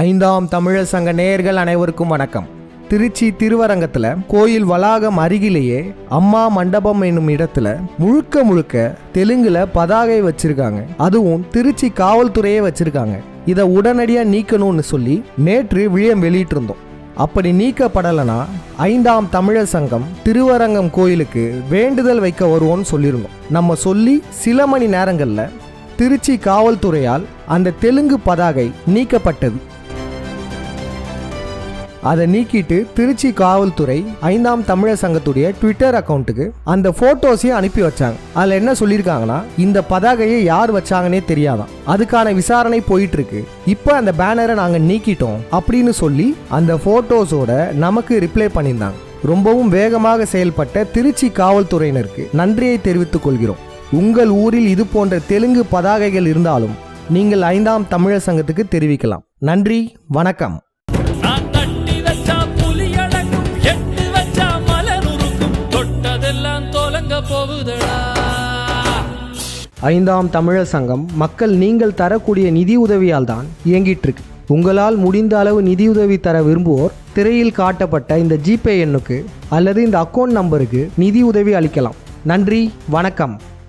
ஐந்தாம் தமிழர் சங்க நேயர்கள் அனைவருக்கும் வணக்கம். திருச்சி திருவரங்கத்தில் கோயில் வளாகம் அருகிலேயே அம்மா மண்டபம் என்னும் இடத்துல முழுக்க தெலுங்குல பதாகை வச்சிருக்காங்க. அதுவும் திருச்சி காவல்துறையே வச்சிருக்காங்க. இதை உடனடியாக நீக்கணும்னு சொல்லி நேற்று விழியம் வெளியிட்டிருந்தோம். அப்படி நீக்கப்படலைன்னா ஐந்தாம் தமிழர் சங்கம் திருவரங்கம் கோயிலுக்கு வேண்டுதல் வைக்க வருவோம்னு சொல்லியிருந்தோம். நம்ம சொல்லி சில மணி நேரங்களில் திருச்சி காவல்துறையால் அந்த தெலுங்கு பதாகை நீக்கப்பட்டது. அதை நீக்கிட்டு திருச்சி காவல்துறை ஐந்தாம் தமிழர் சங்கத்துடைய ட்விட்டர் அக்கௌண்ட்டுக்கு அந்த போட்டோஸையும் அனுப்பி வச்சாங்க. அதில் என்ன சொல்லியிருக்காங்கன்னா, இந்த பதாகையை யார் வச்சாங்கன்னே தெரியாதான், அதுக்கான விசாரணை போயிட்டு இருக்கு, இப்போ அந்த பேனரை நாங்கள் நீக்கிட்டோம் அப்படின்னு சொல்லி அந்த போட்டோஸோட நமக்கு ரிப்ளை பண்ணியிருந்தாங்க. ரொம்பவும் வேகமாக செயல்பட்ட திருச்சி காவல்துறையினருக்கு நன்றியை தெரிவித்துக் கொள்கிறோம். உங்கள் ஊரில் இது போன்ற தெலுங்கு பதாகைகள் இருந்தாலும் நீங்கள் ஐந்தாம் தமிழர் சங்கத்துக்கு தெரிவிக்கலாம். நன்றி, வணக்கம். ஐந்தாம் தமிழர் சங்கம் மக்கள் நீங்கள் தரக்கூடிய நிதி உதவியால் தான் இயங்கிட்டு இருக்கு. உங்களால் முடிந்த அளவு நிதியுதவி தர விரும்புவோர் திரையில் காட்டப்பட்ட இந்த ஜிபே எண்ணுக்கு அல்லது இந்த அக்கௌண்ட் நம்பருக்கு நிதி உதவி அளிக்கலாம். நன்றி, வணக்கம்.